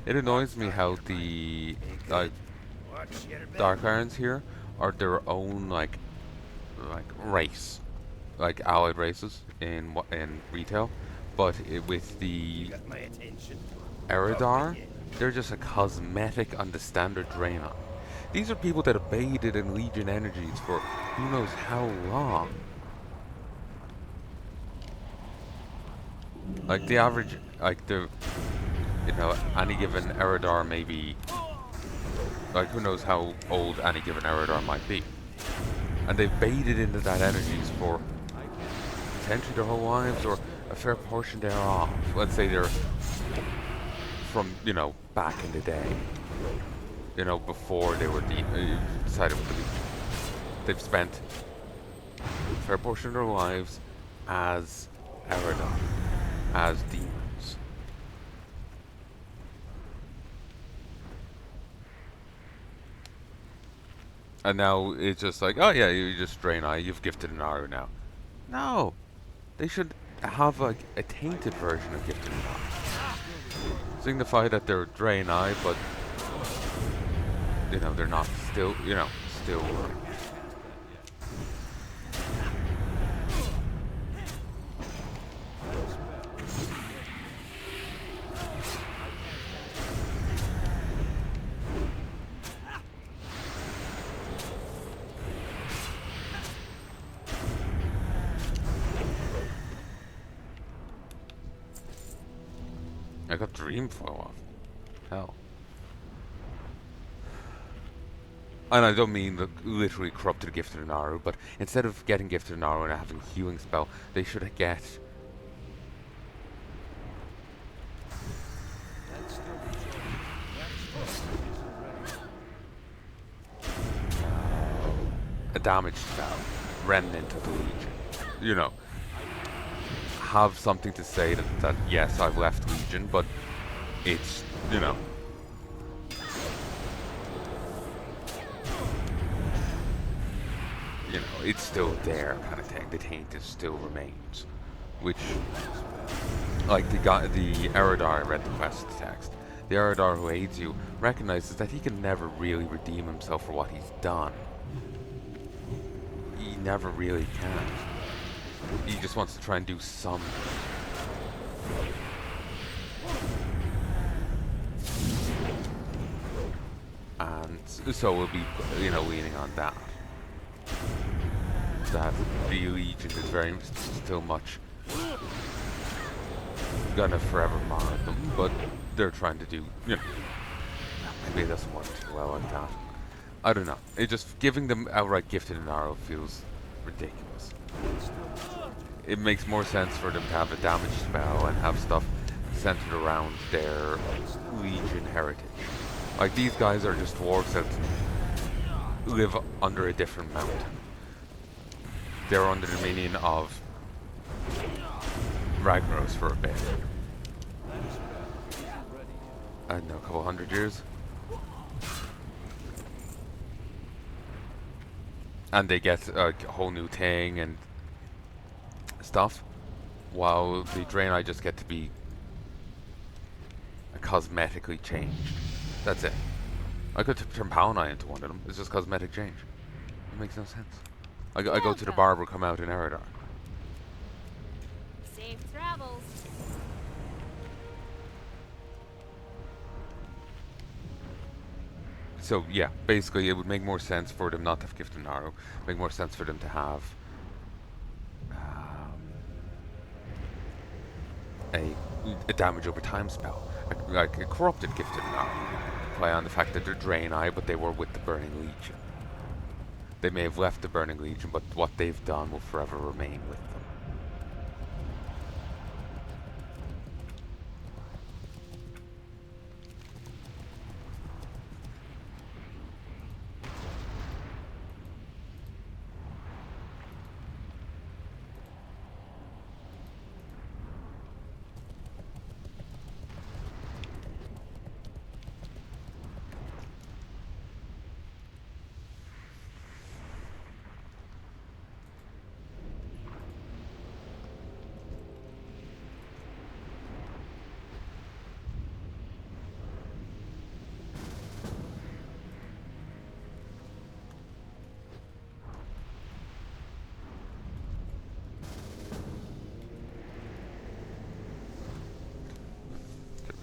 It annoys me how the like Dark Irons here are their own like race, like allied races in retail, but with the Eridar, they're just a cosmetic on the standard Draenei. These are people that have bathed in Legion energies for who knows how long. Like the average, like the, any given Eridar may be, like who knows how old any given Eridar might be. And they've bathed into that energies for potentially their whole lives or a fair portion thereof. Let's say they're from, back in the day, before they were decided with the Legion. They've spent a fair portion of their lives as Eridar, as demons. And now it's just like, oh yeah, you just Draenei, you've gifted an Aru now. No! They should have a tainted version of gifted an Aru. Signify that they're Draenei, but, they're not still, still. I got Dreamflow off. Hell. And I don't mean the literally corrupted Gifted Inaru, but instead of getting Gifted Inaru and having a healing spell, they should get a damage spell, Remnant of the Legion. Have something to say that yes, I've left Legion, but it's, it's still there kind of thing. The taint still remains. Which, like the Eridar, I read the quest text. The Eridar who aids you recognizes that he can never really redeem himself for what he's done. He never really can. He just wants to try and do some. And so we'll be, leaning on that. That the Legion is very still much gonna forever monitor them, but they're trying to do, maybe it doesn't work too well like that. I don't know. It just giving them outright gifted an arrow feels ridiculous. It makes more sense for them to have a damage spell and have stuff centered around their Legion heritage. Like these guys are just dwarves that live under a different mountain. They're under the dominion of Ragnaros for a bit. I don't know, a couple hundred years. And they get a whole new thing and stuff, while the Draenei just get to be cosmetically changed. That's it. I could turn Palanai into one of them. It's just cosmetic change. It makes no sense. I go to the barber, come out in Eridar. Safe travels. So yeah, basically it would make more sense for them not to have Gifted Naru. Make more sense for them to have a damage over time spell, like a corrupted Gifted Naru. Play on the fact that they're Draenei, but they were with the Burning Legion. They may have left the Burning Legion, but what they've done will forever remain with them.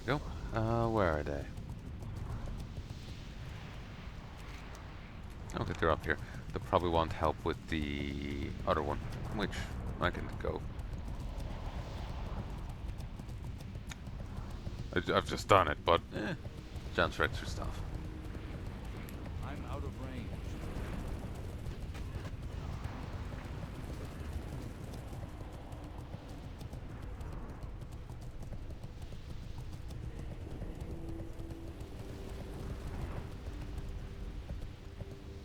Go. Where are they? Okay, they're up here. They'll probably want help with the other one, which I can go. I've just done it, but chance for extra stuff. I'm out of range.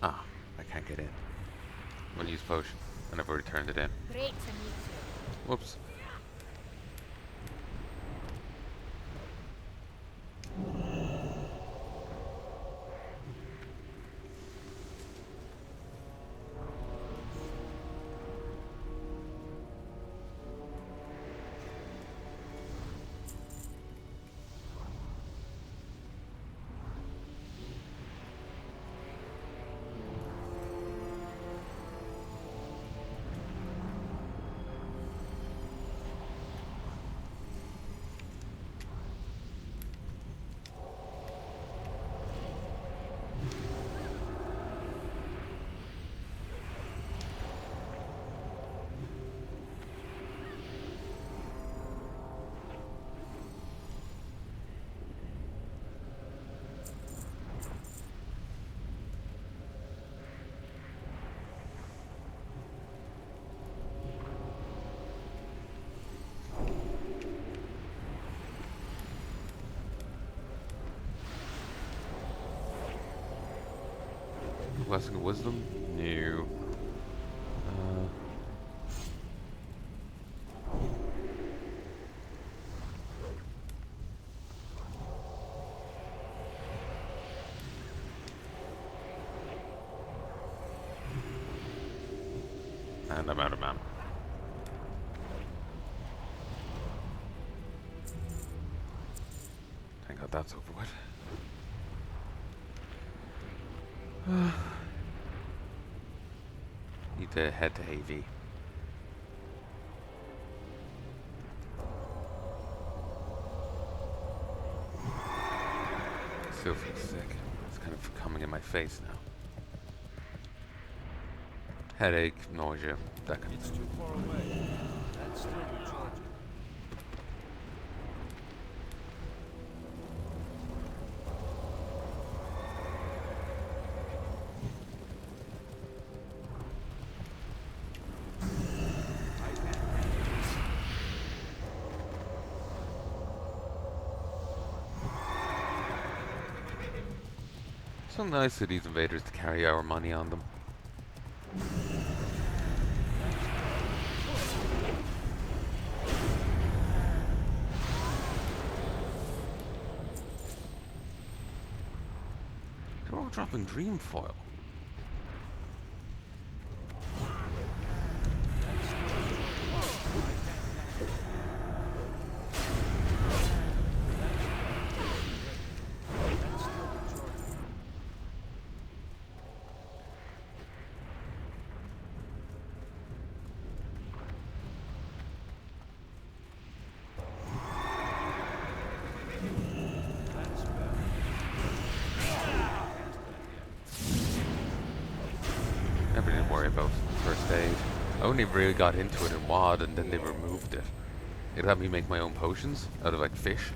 Ah, I can't get in. I'm gonna use potion, and I've already turned it in. Great to meet you. Whoops. Blessing of Wisdom? No. And I'm out of mana. Thank God that's over with. Need to head to AV. Still feel sick. It's kind of coming in my face now. Headache, nausea, that kind of It's thing. too far away. That's still recharging. So nice of these invaders to carry our money on them. They're all dropping dream foil. Never did worry about first aid. I only really got into it in WoD and then they removed it. It had me make my own potions out of like fish.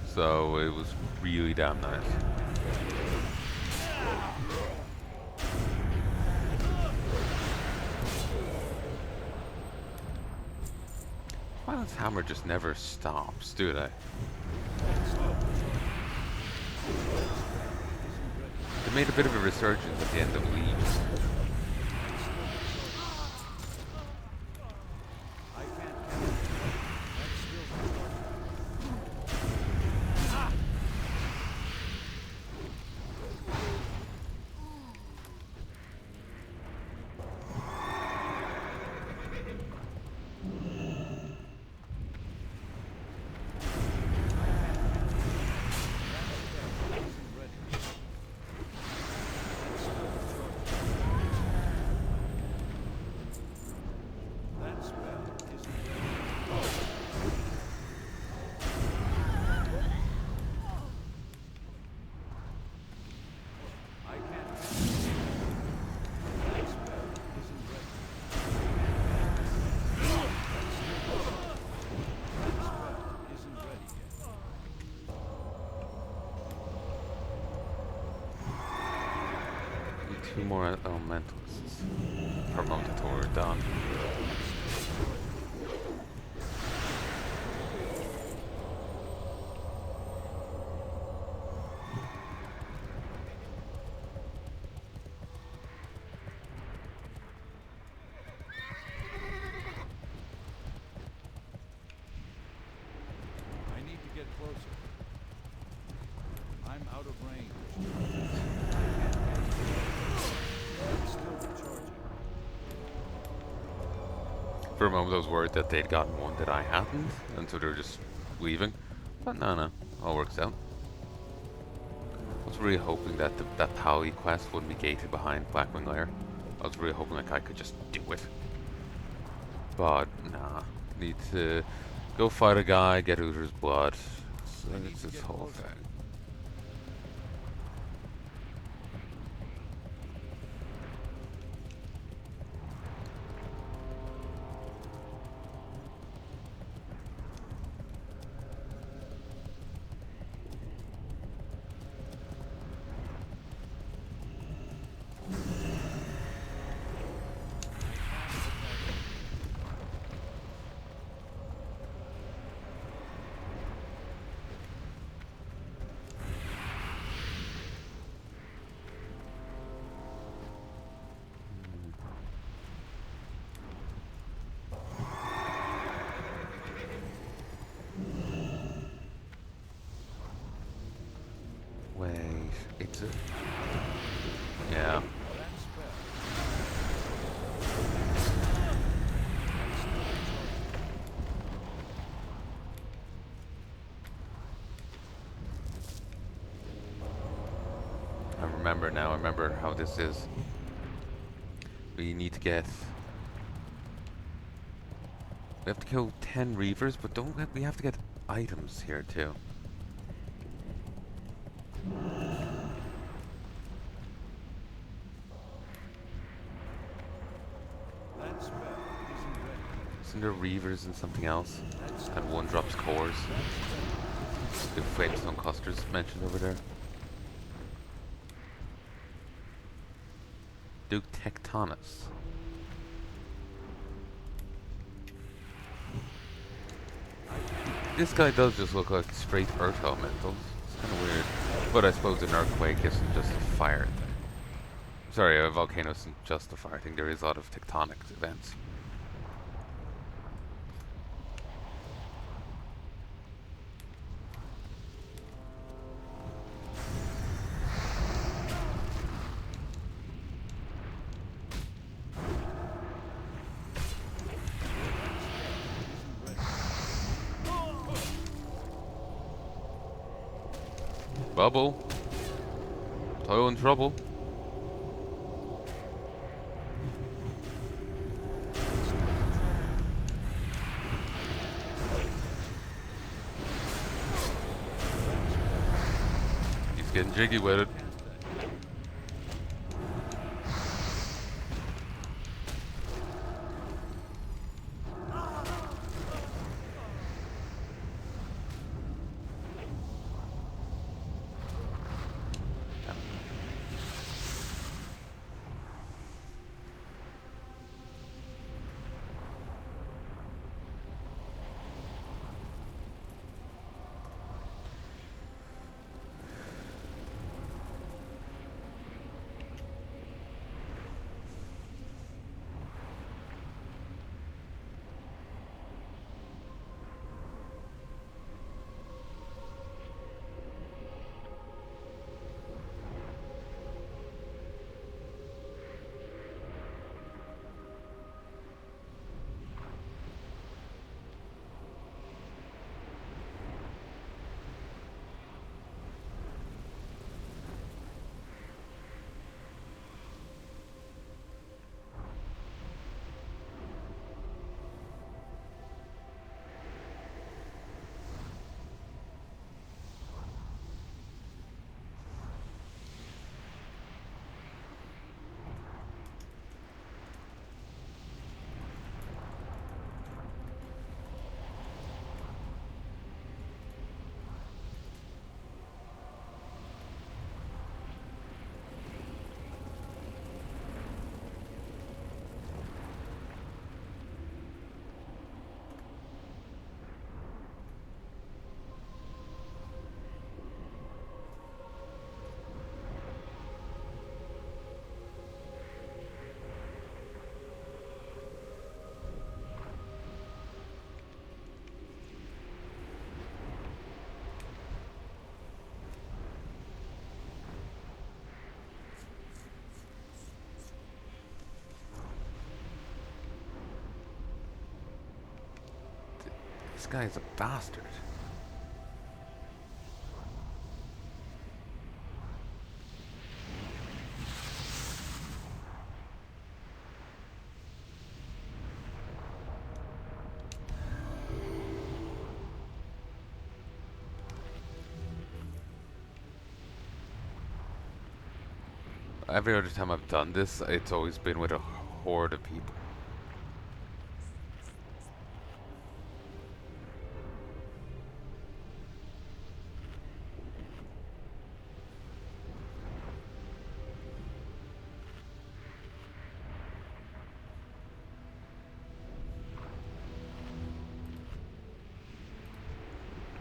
So it was really damn nice. Violence Hammer just never stops, do they? They made a bit of a resurgence at the end of Leaves. 2 more elementalists. Promoted or done. I need to get closer. I'm out of range. It's still recharging. For a moment I was worried that they'd gotten one that I hadn't, and so they were just leaving. But no, all works out. I was really hoping that that Pally quest wouldn't be gated behind Blackwing Lair. I was really hoping like I could just do it. But nah, need to go fight a guy, get Uther's blood. So it's this whole thing. Wait, it's a... Yeah. That's better. I remember now, I remember how this is. We need to get... We have to kill 10 Reavers, but we have to get items here too. That's better. Isn't ready. Isn't there Reavers and something else? And one drops cores. The Flamestone clusters mentioned over there. Duke Tectonus. This guy does just look like straight Earth Elementals. It's kind of weird. But I suppose an earthquake isn't just a fire thing. Sorry, a volcano isn't just a fire thing. There is a lot of tectonic events. Bubble. Toil in trouble. He's getting jiggy with it. This guy is a bastard. Every other time I've done this, it's always been with a horde of people.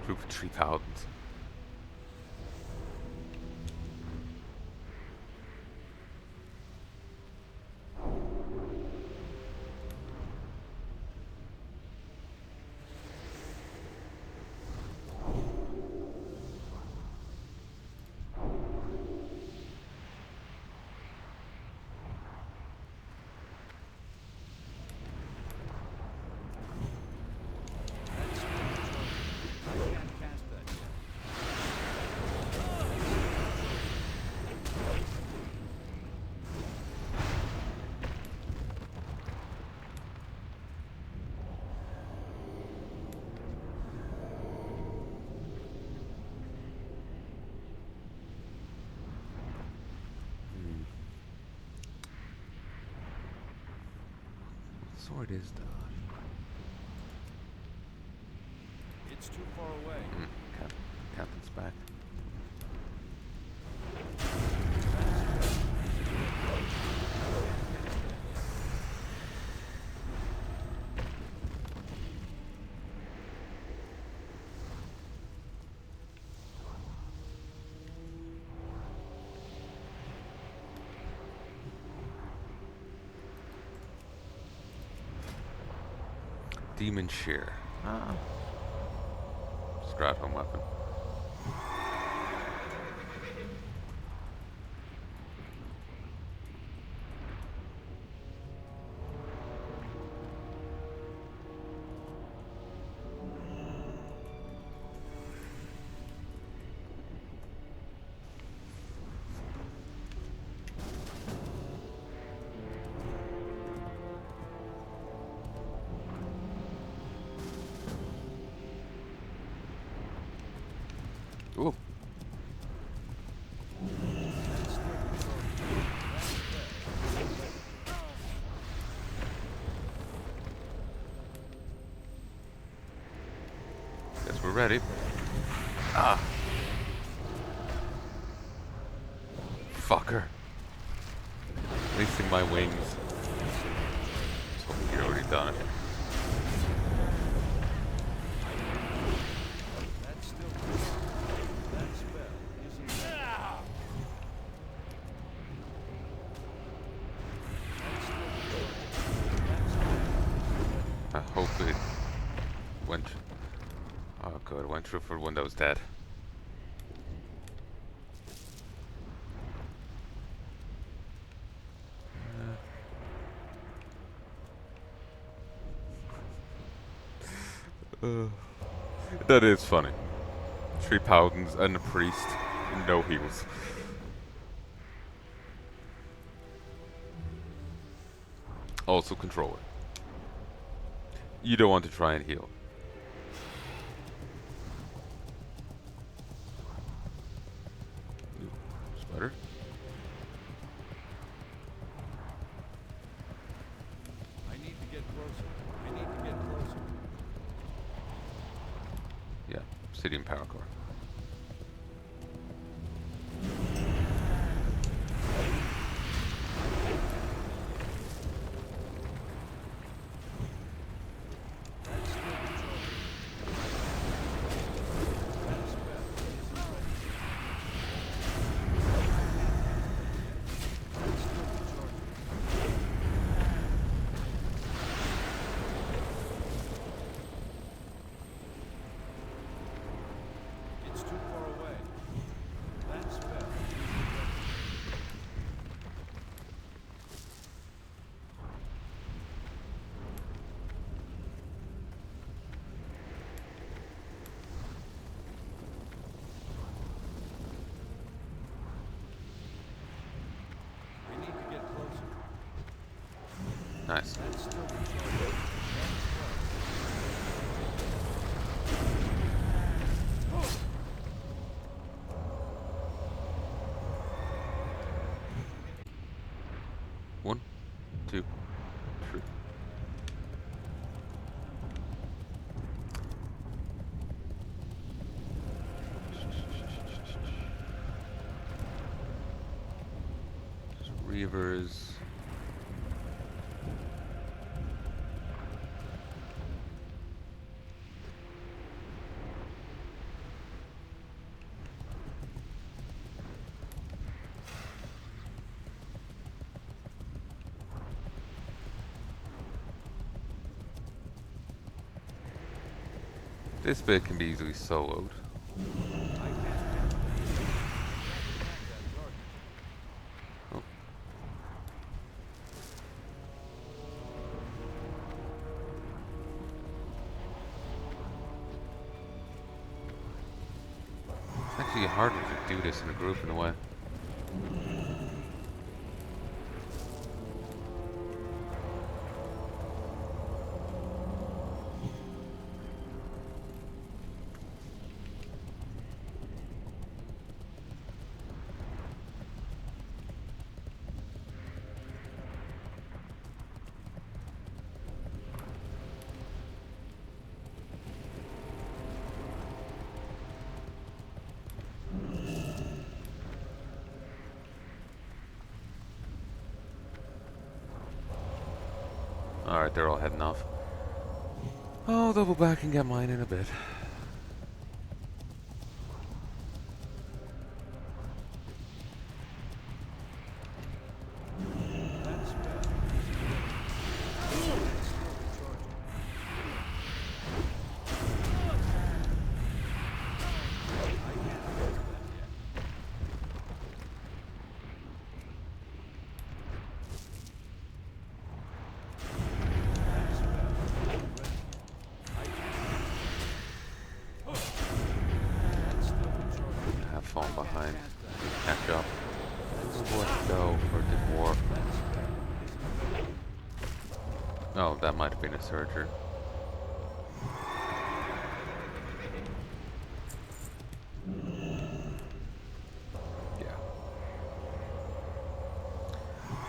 Group of 3,000. I can't cast that yet. What sword is that? It's too far away. Captain's back. Demon Shear. Ah. Strat home weapon. Ooh. Guess we're ready. Ah. Fucker. Wasting my wings. Just hoping you'd already done it. That's still that spell isn't that. Hopefully it went. Oh good, it went through for one that was dead. That is funny. 3 paladins and a priest, no heals. Also control it. You don't want to try and heal. Ooh, spider. I need to get closer. I need to get closer. Yeah, Obsidian Power Core. Nice. That's still recharging. One, two, three. Reavers. This bit can be easily soloed. Oh. It's actually harder to do this in a group in a way. Alright, they're all heading off. I'll double back and get mine in a bit. That spell is still recharging. I can't cast that yet. That spell is ready. I can't. That's still recharging. I have fallen behind. Cast that. Catch up. Let's go for the war. That spell isn't ready. Oh, that might have been a surger. Yeah.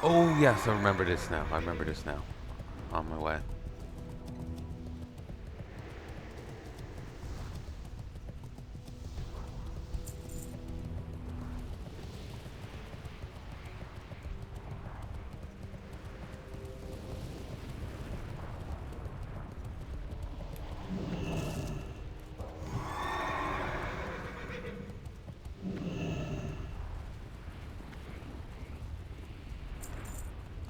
Oh, yes, I remember this now. I remember this now. On my way.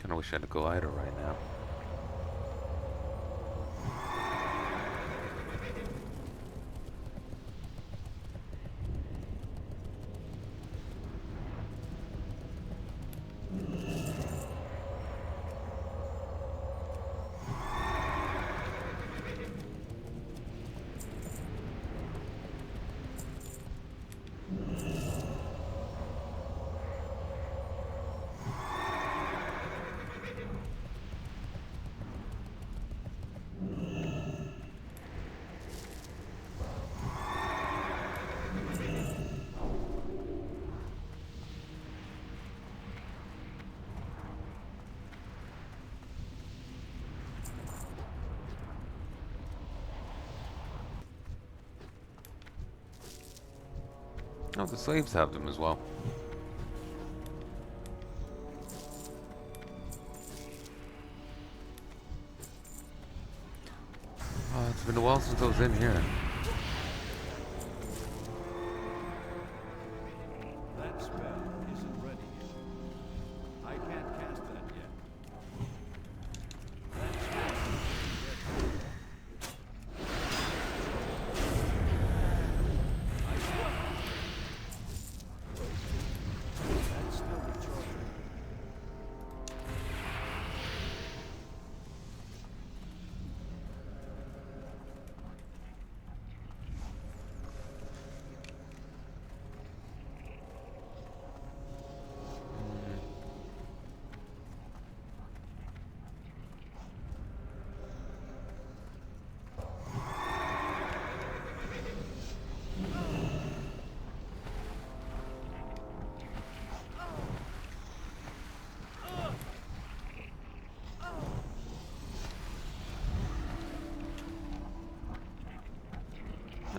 I wish I had a glider right now. Oh, the slaves have them as well. Oh, it's been a while since I was in here. That spell isn't ready yet. I can't cast that yet. That spell isn't ready. That's still recharging.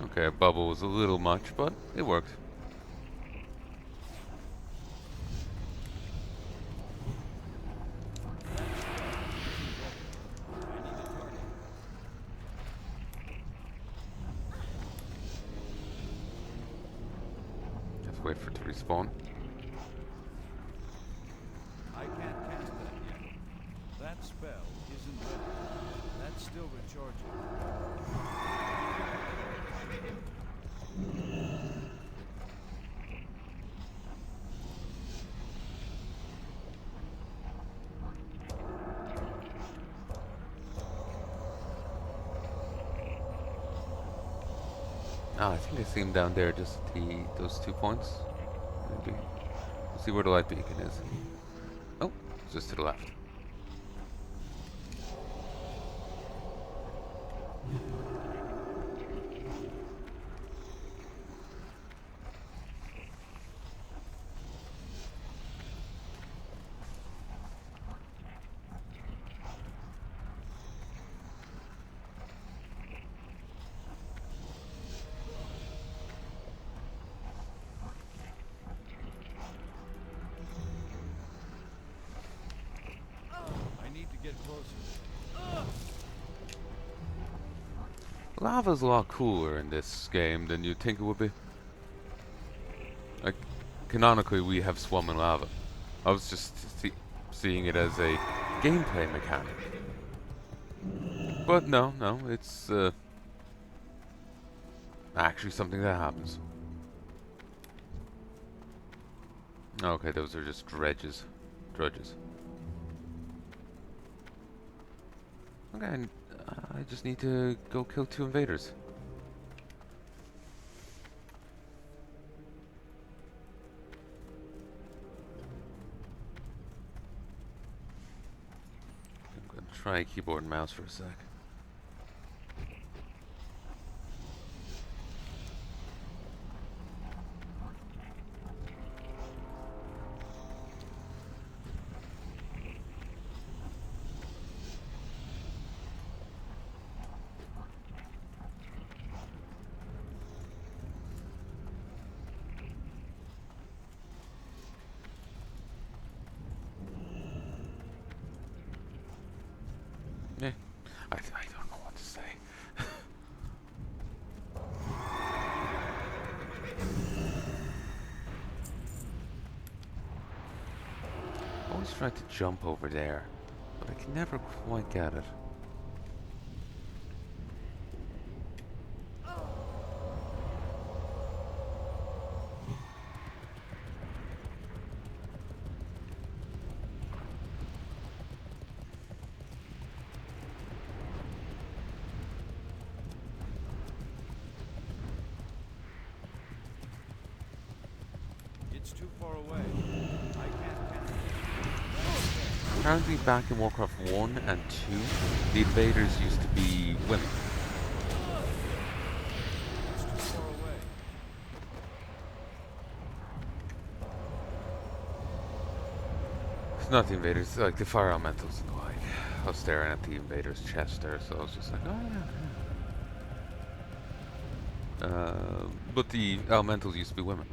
Okay, a bubble was a little much, but it worked. I need a target. Just wait for it to respawn. I can't cast that yet. That spell isn't ready. That's still recharging. Ah, I think I see him down there, just those 2 points. Maybe. We'll see where the light beacon is. Oh, it's just to the left. I need to get closer. Lava's a lot cooler in this game than you'd think it would be. Like, canonically, we have swarming lava. I was just seeing it as a gameplay mechanic. But no, it's actually something that happens. Okay, those are just drudges. Okay, and, I just need to go kill 2 invaders. I'm gonna try keyboard and mouse for a sec. Yeah, I don't know what to say. I always try to jump over there, but I can never quite get it. It's too far away. I can't cast it. Apparently back in Warcraft 1 and 2, the invaders used to be women. It's too far away. It's not the invaders, like the fire elementals and the like. I was staring at the invader's chest there, so I was just like, oh yeah. But the elementals used to be women.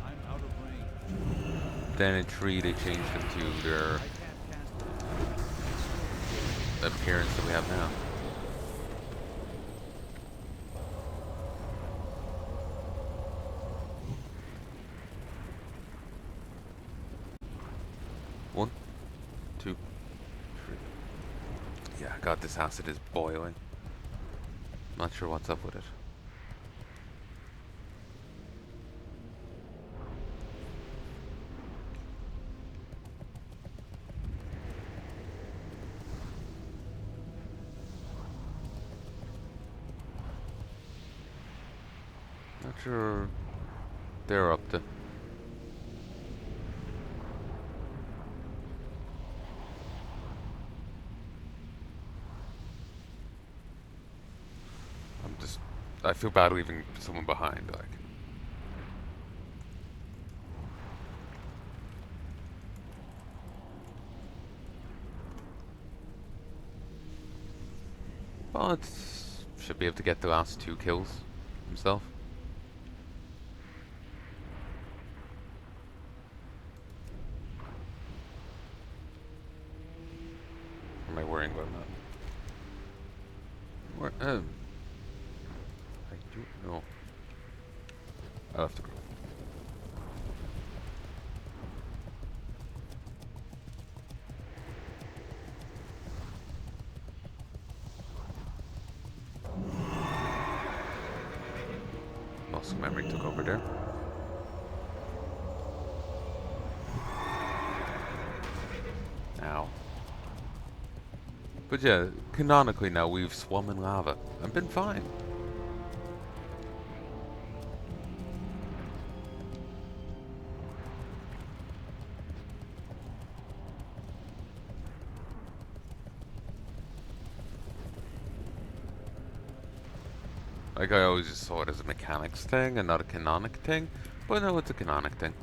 I'm out of range. Then in 3 they changed them to their I can't cast it. appearance that we have now. One, two, three. Yeah, God, this acid is boiling. Not sure what's up with it. Not sure they're up to. I feel bad leaving someone behind, like. But should be able to get the last 2 kills himself. Or am I worrying about that? Where, I don't know. I'll have to go. Muscle memory took over there. Ow. But yeah, canonically now we've swum in lava and been fine. Like, I always just saw it as a mechanics thing and not a canonic thing, but no, it's a canonic thing.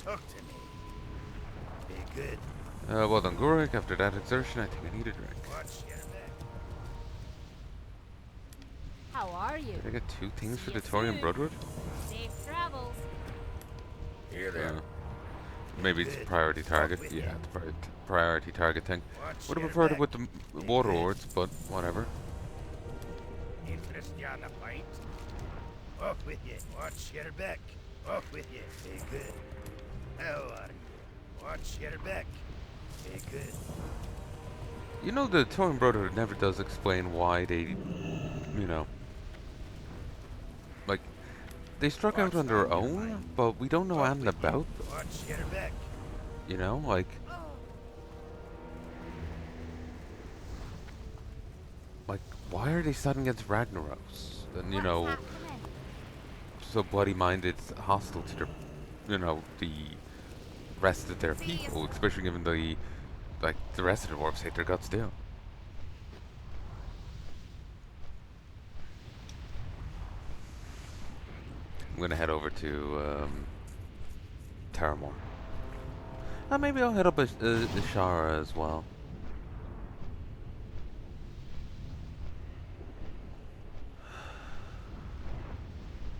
Talk to me. Be good. Well done, Gorik. After that exertion, I think I need a drink. Watch your back. How are you? Did I get 2 things for See the you Torian soon. Brotherhood? Safe travels. Here there. Maybe it's a Good. priority target. with Yeah, you. it's a priority target thing. Watch Would have your preferred it back. with the Water Lords, but whatever. Interest you on the fight? Off with you. Watch your back. Off with you. Be good. How are you? Watch your back. Be good. You know, the Torian Brotherhood never does explain why they, you know, like, they struck out on their own, but we don't know Off anything with you. about them. Watch your back. You know, like, why are they standing against Ragnaros? And, you What's know, happening? so bloody-minded, hostile to their, you know, the rest of their See you people, especially given the, like, the rest of the dwarves hate their guts down. I'm gonna head over to, Terramore. And maybe I'll head up Ishara as well.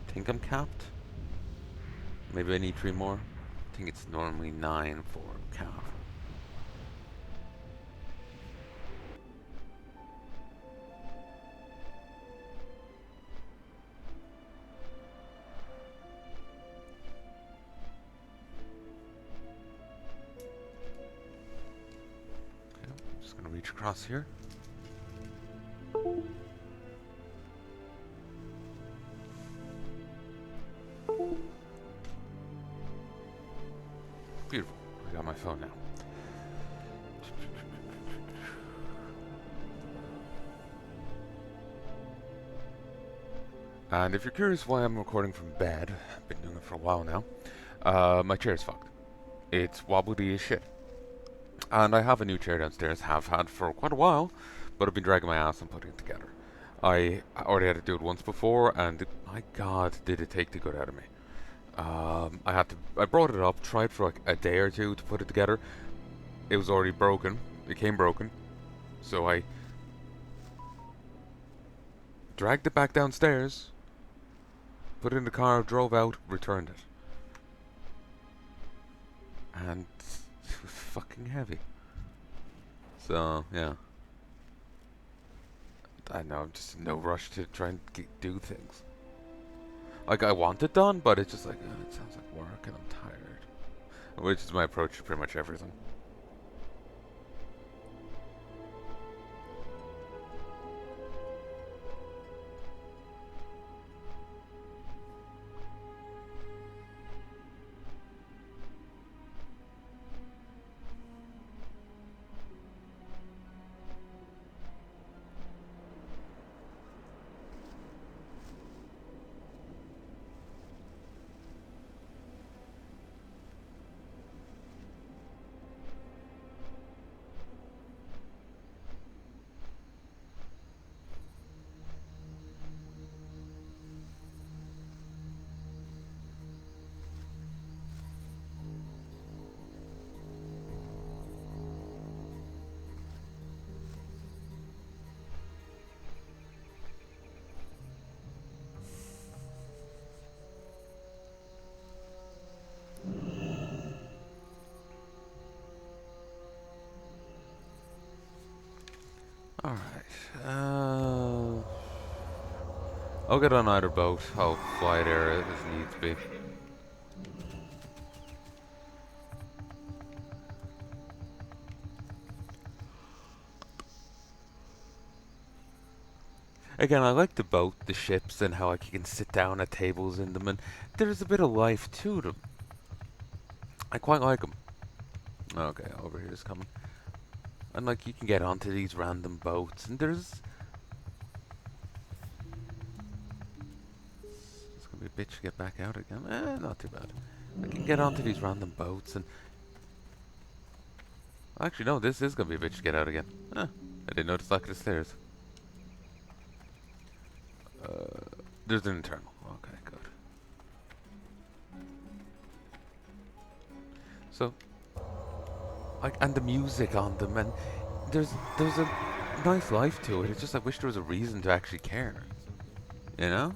Think I'm capped? Maybe I need 3 more? I think it's normally 9 for cap. Okay, I'm just gonna reach across here. Beautiful. I got my phone now. And if you're curious why I'm recording from bed, I've been doing it for a while now, my chair's fucked. It's wobbly as shit. And I have a new chair downstairs, have had for quite a while, but I've been dragging my ass and putting it together. I already had to do it once before, and my god, did it take the good out of me. I brought it up, tried for like a day or two to put it together. It was already broken. It came broken. So I dragged it back downstairs, put it in the car, drove out, returned it. And it was fucking heavy. So, yeah. I know, I'm just in no rush to try and do things. Like, I want it done, but it's just like, it sounds like work and I'm tired. Which is my approach to pretty much everything. Alright. I'll get on either boat. I'll fly there as needs be. Again, I like the boat, the ships, and how like, you can sit down at tables in them, and there's a bit of life to them. I quite like them. Okay, over here is coming. And like, you can get onto these random boats, and there's... It's gonna be a bitch to get back out again. Not too bad. I can get onto these random boats, and... Actually, no, this is gonna be a bitch to get out again. I didn't notice like the stairs. There's an internal. Okay, good. So, like, and the music on them, and there's a nice life to it. It's just I wish there was a reason to actually care. You know?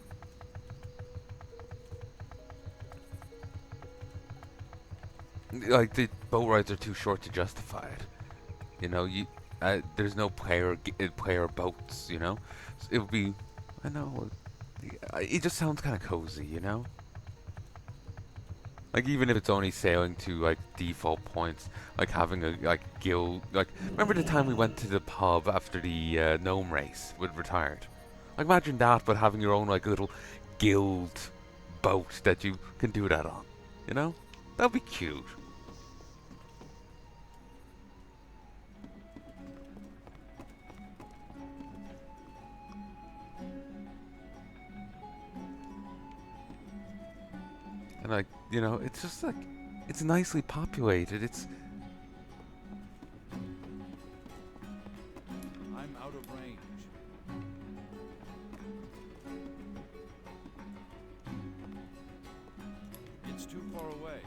Like the boat rides are too short to justify it. You know, there's no player boats. You know, so it would be. I know. It just sounds kind of cozy. You know. Like even if it's only sailing to like default points, like having a guild. Like remember the time we went to the pub after the gnome race with retired. Like imagine that, but having your own like little guild boat that you can do that on. You know, that'd be cute. And like, you know, it's just like, it's nicely populated. I'm out of range. It's too far away.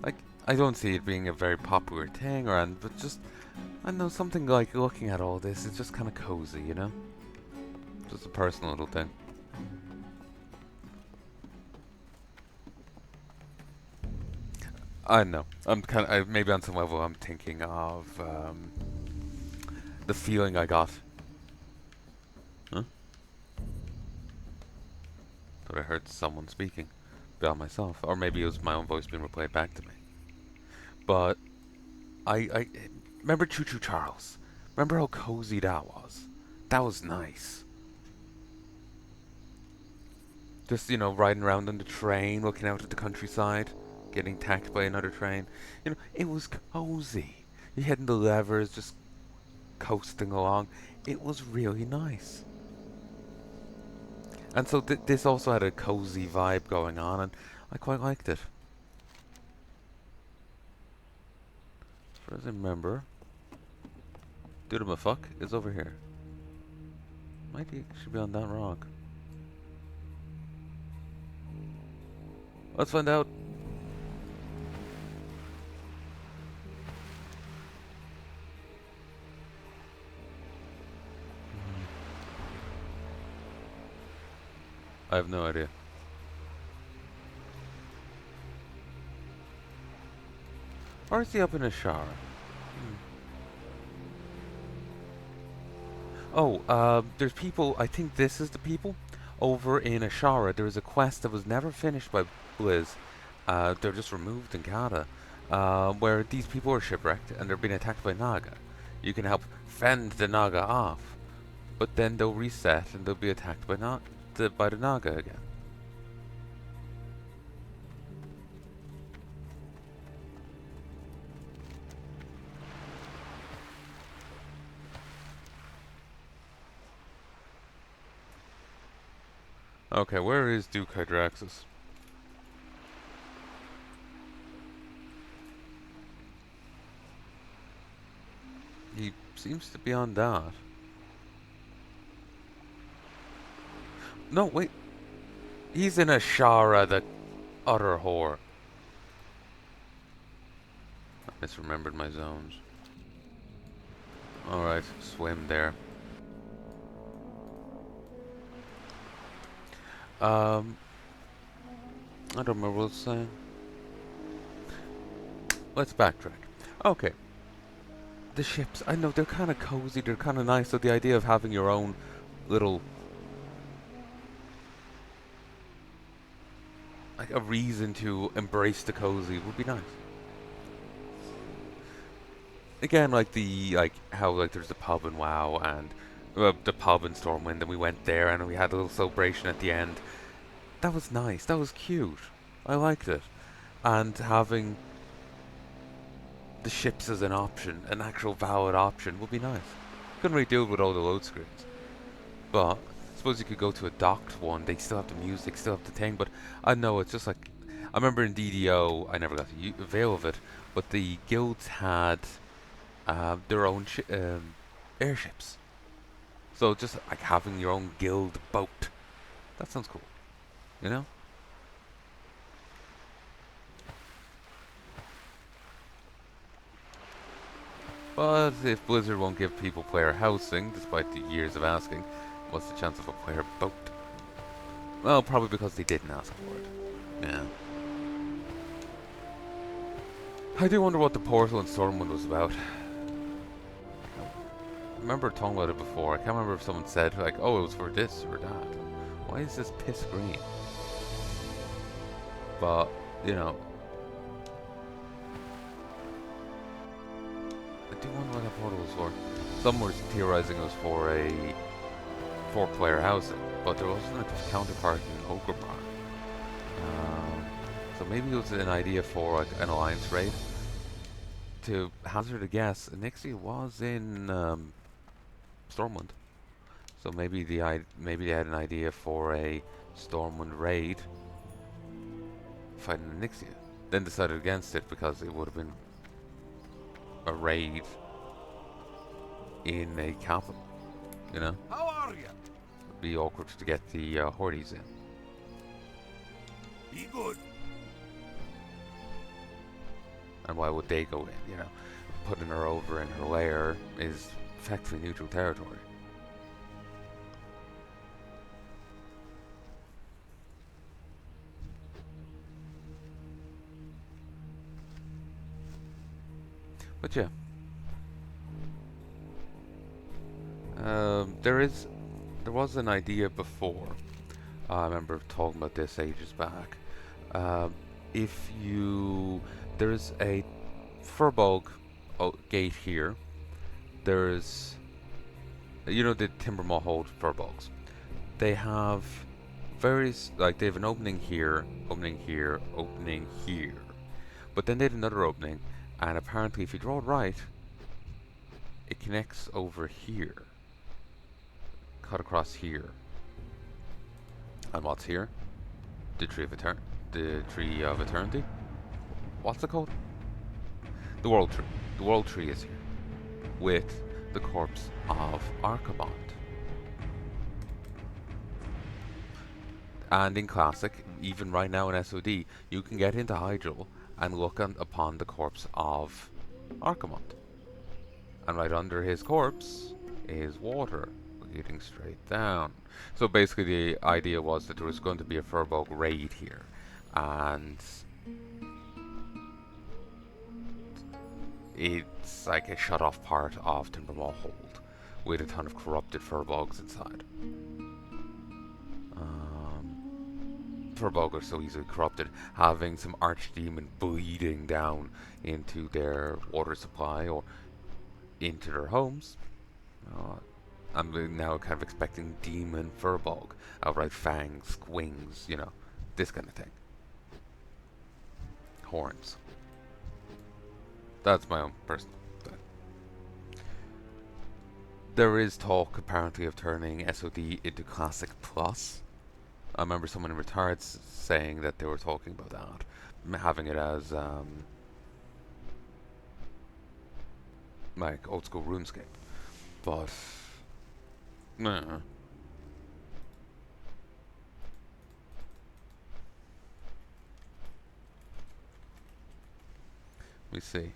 like, I don't see it being a very popular thing but just, I don't know, something like looking at all this is just kind of cozy, you know? Just a personal little thing. I know. I'm kind of, maybe on some level I'm thinking of the feeling I got. Huh? Thought I heard someone speaking about myself. Or maybe it was my own voice being replayed back to me. But I remember Choo Choo Charles. Remember how cozy that was? That was nice. Just, you know, riding around on the train, looking out at the countryside, getting attacked by another train. You know, it was cozy. You hitting the levers, just coasting along. It was really nice. And so this also had a cozy vibe going on, and I quite liked it. As far as I remember, Dude-a-fuck is over here. Might should be on that rock. Let's find out. I have no idea. Or is he up in a shower? Oh, there's people, I think this is the people, over in Ashara. There was a quest that was never finished by Blizz. They're just removed in Kata, where these people are shipwrecked and they're being attacked by Naga. You can help fend the Naga off, but then they'll reset and they'll be attacked by the Naga again. Okay, where is Duke Hydraxis? He seems to be on that. No, wait. He's in Ashara, the utter whore. I misremembered my zones. Alright, swim there. I don't remember what I was saying. Let's backtrack. Okay. the ships, I know they're kind of cozy, they're kind of nice. So the idea of having your own little, like a reason to embrace the cozy would be nice. Again, like how like there's the pub in WoW and the pub in Stormwind, and we went there and we had a little celebration at the end. That was nice. That was cute. I liked it. And having the ships as an option, an actual valid option, would be nice. Couldn't really do it with all the load screens. But I suppose you could go to a docked one. They still have the music, still have the thing. But I know it's just like, I remember in DDO, I never got to avail of it, but the guilds had their own airships. So just like having your own guild boat. That sounds cool. You know? But if Blizzard won't give people player housing, despite the years of asking, what's the chance of a player boat? Well, probably because they didn't ask for it. Yeah. I do wonder what the portal in Stormwind was about. I remember talking about it before. I can't remember if someone said, like, oh, it was for this or that. Why is this piss green? But, you know, I do wonder what that portal was for. Some were theorizing it was for a 4-player housing, but there wasn't a counterpart in Ogrebar. So maybe it was an idea for like an alliance raid. To hazard a guess, Nixie was in Stormwind, so maybe they had an idea for a Stormwind raid fighting Nixie. Then decided against it because it would have been a raid in a capital, you know? How are you? It'd be awkward to get the Hordes in. Be good. And why would they go in, you know? Putting her over in her lair is effectively neutral territory. But yeah. There was an idea before. I remember talking about this ages back. There's a Furbolg gate here. There's, you know, the Timbermaw hold Furbolgs. They have various, like they have an opening here, opening here, opening here. But then they had another opening, and apparently if you draw it right, it connects over here. Cut across here. And what's here? The Tree of Eternity? What's it called? The World Tree. The World Tree is here. With the corpse of Archibald. And in Classic, even right now in SOD, you can get into Hydril and look upon the corpse of Archibald. And right under his corpse is water leading straight down. So basically the idea was that there was going to be a Furbolg raid here. And it's like a shut off part of Timbermaw Hold with a ton of corrupted Furbolgs inside. Furbolg are so easily corrupted, having some archdemon bleeding down into their water supply or into their homes. I'm now kind of expecting demon Furbolg, outright fangs, wings, you know, this kind of thing. Horns. That's my own personal thing. There is talk apparently of turning SOD into Classic Plus. I remember someone in Retards saying that they were talking about that, having it as like old school RuneScape, but nah. Let me see.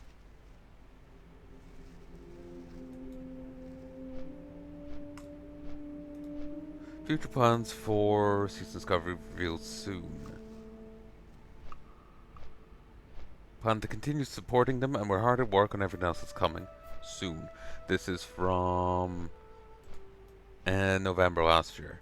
Future plans for Season Discovery revealed soon. Plan to continue supporting them, and we're hard at work on everything else that's coming. soon. This is from November last year.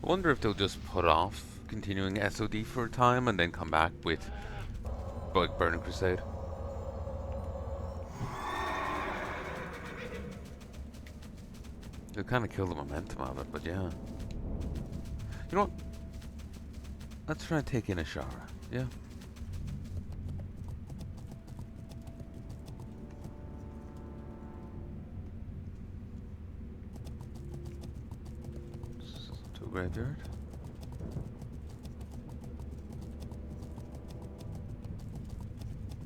I wonder if they'll just put off continuing SOD for a time and then come back with like Burning Crusade. They'll kind of kill the momentum of it, but yeah. You know what? Let's try and take in a shower, yeah? To a graveyard.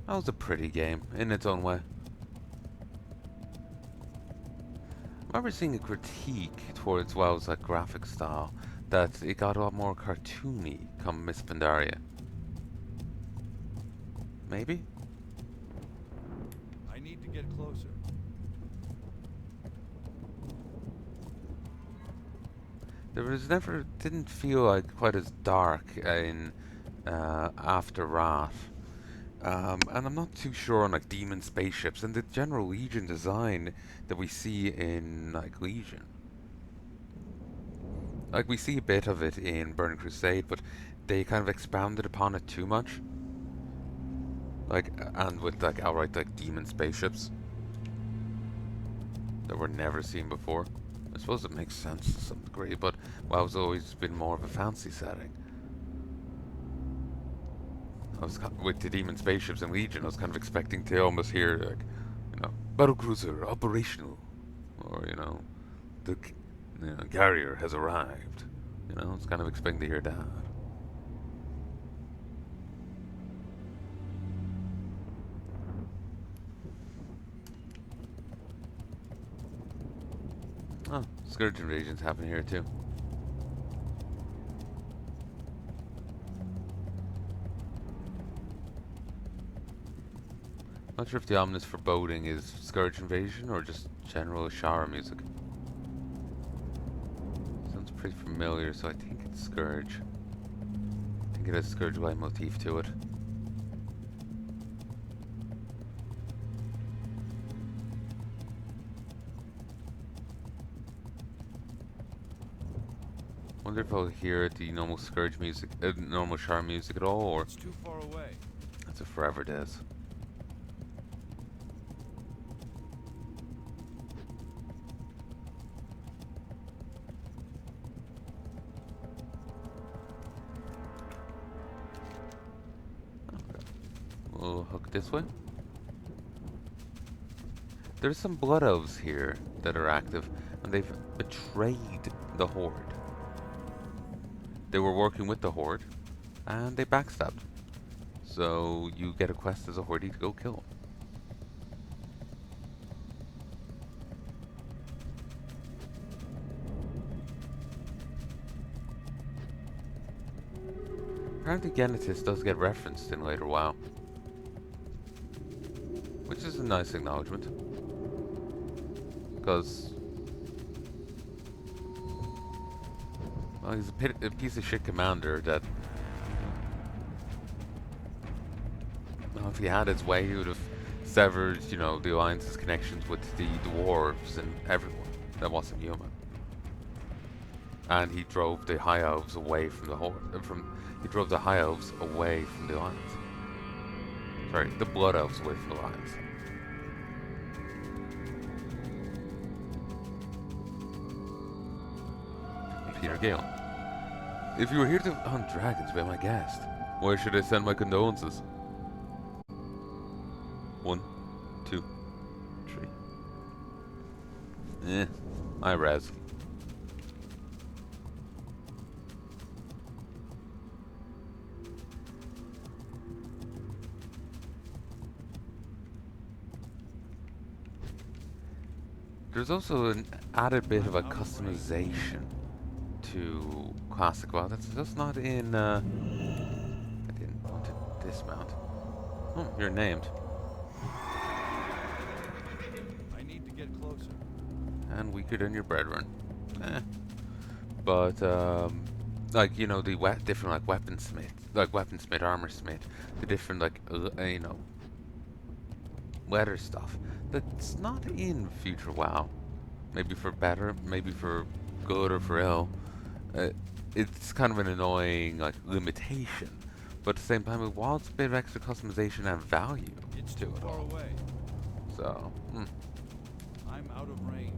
That was a pretty game, in its own way. I remember seeing a critique towards WoW's like graphic style, that it got a lot more cartoony come Miss Pandaria. Maybe? I need to get closer. There was never, didn't feel like quite as dark in After Wrath. And I'm not too sure on like demon spaceships and the general Legion design that we see in like Legion. Like we see a bit of it in Burning Crusade, but they kind of expounded upon it too much. Like, and with like outright like demon spaceships that were never seen before. I suppose it makes sense to some degree, but WoW's always been more of a fancy setting. With the demon spaceships in Legion, I was kind of expecting to almost hear, like, you know, battlecruiser operational, or you know, the carrier has arrived. You know, I was kind of expecting to hear that. Oh, Scourge invasions happen here too. Not sure if the ominous foreboding is Scourge invasion or just general shower music. Sounds pretty familiar, so I think it's Scourge. I think it has Scourge light motif to it. Wonder if I'll hear the normal Scourge music, normal shower music at all, or It's too far away. that's a forever des. We'll hook this way. There's some blood elves here that are active, and they've betrayed the Horde. They were working with the Horde, and they backstabbed. So you get a quest as a Horde to go kill them. Apparently Genesis does get referenced in later WoW, which is a nice acknowledgement. Because, well, he's a piece of shit commander that, well, if he had his way, he would have severed, you know, the Alliance's connections with the dwarves and everyone that wasn't human. And he drove the High Elves away from the Horde, he drove the High Elves away from the Alliance. Sorry, the Blood Elves away from the Lions. Peter Gale. If you were here to hunt dragons, be my guest. Where should I send my condolences? 1, 2, 3. I res. There's also an added bit of a customization to Classic WoW that's just not in, I didn't want to dismount. Oh, you're named. I need to get closer. And weaker than your brethren. But, like, you know, the different, like, weaponsmith, armorsmith, the different, like, you know, leather stuff. That's not in future WoW. Maybe for better, maybe for good or for ill. It's kind of an annoying, like, limitation. But at the same time, it wants a bit of extra customization and value It's to too it far all. away. So, I'm out of range.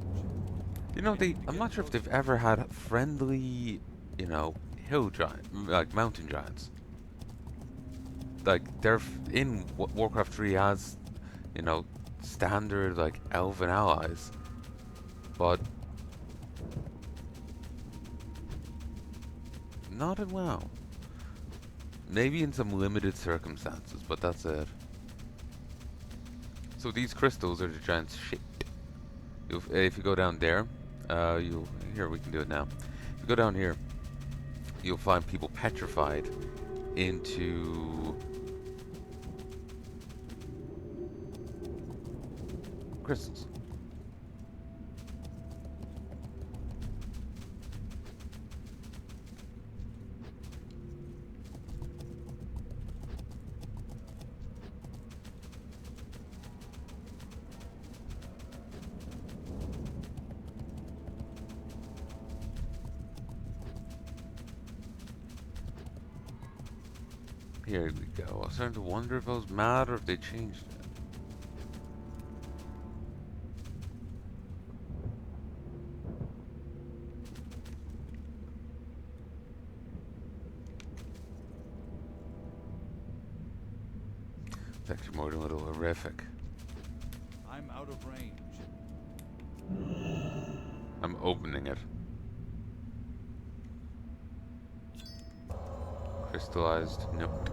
You know, I'm not sure if they've ever had friendly, you know, hill giant, like mountain giants. Like, they're in Warcraft 3 as, you know, standard, like, elven allies. But not in WoW. Maybe in some limited circumstances, but that's it. So these crystals are the giant's shit. If you go down there, here we can do it now. If you go down here, you'll find people petrified into crystals. Here we go. I was starting to wonder if I was mad or if they changed it. It's actually more than a little horrific. I'm out of range. I'm opening it. Crystallized note.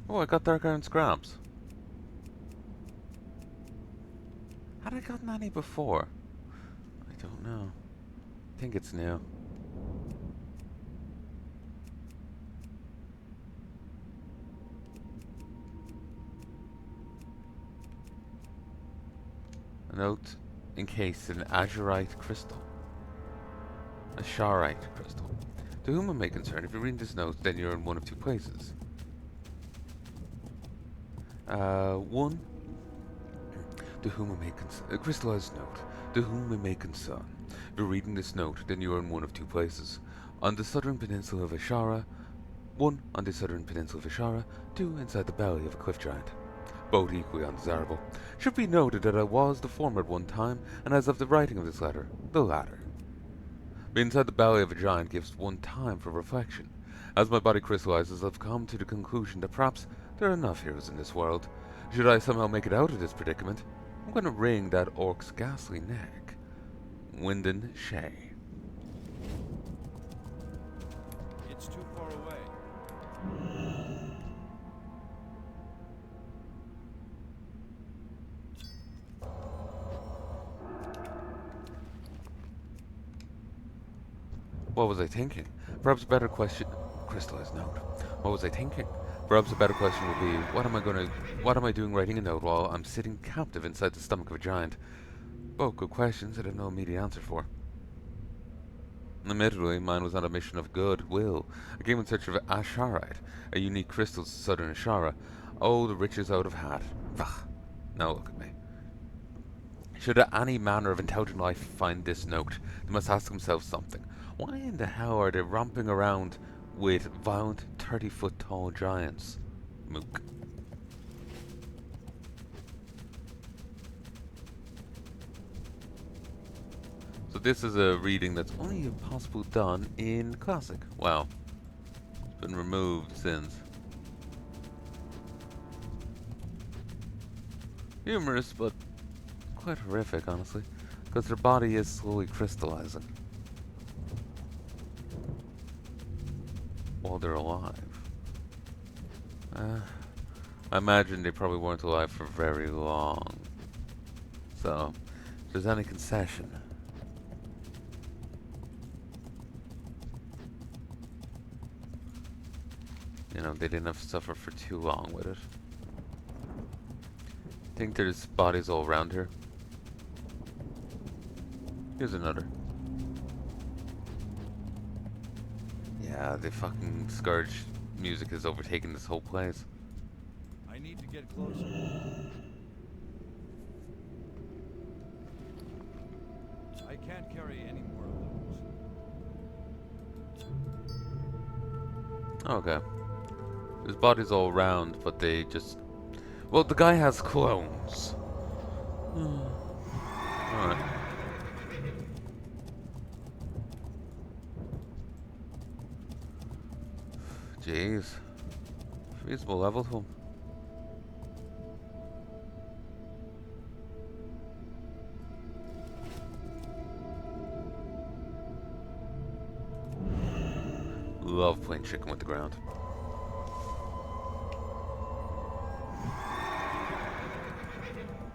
Oh, I got Dark Iron Scraps. Had I gotten any before? I don't know. I think it's new. A note encased in azurite crystal. A sharite crystal. To whom it may concern, if you read this note, then you're in one of two places. One, to whom it may concern, a crystallized note, to whom it may concern. If you're reading this note, then you are in one of two places. On the southern peninsula of Ashara, one on the southern peninsula of Ashara, two inside the belly of a cliff giant. Both equally undesirable. Should be noted that I was the former at one time, and as of the writing of this letter, the latter. Being inside the belly of a giant gives one time for reflection. As my body crystallizes, I've come to the conclusion that perhaps there are enough heroes in this world. Should I somehow make it out of this predicament, I'm going to wring that orc's ghastly neck. Wyndon Shay. It's too far away. What was I thinking? Perhaps a better question... Crystallized note. What was I thinking? Perhaps a better question would be, what am I doing writing a note while I'm sitting captive inside the stomach of a giant? Both good questions that I have no immediate answer for. Admittedly, mine was not a mission of goodwill. I came in search of Asharite, a unique crystal to southern Ashara. Oh, the riches I would have had. Ugh. Now look at me. Should any manner of intelligent life find this note, they must ask themselves something. Why in the hell are they romping around with violent 30-foot tall giants? Mook. So this is a reading that's only possible done in Classic. Wow. It's been removed since. Humorous, but quite horrific, honestly. Because their body is slowly crystallizing. While they're alive. I imagine they probably weren't alive for very long. So, if there's any concession. You know, they didn't have to suffer for too long with it. I think there's bodies all around here. Here's another. Yeah, the fucking Scourge music has overtaken this whole place. I need to get closer. I can't carry any more of those. Okay. There's bodies all around, but they just... Well, the guy has clones. Alright. Jeez. Reasonable level to him. Love playing chicken with the ground.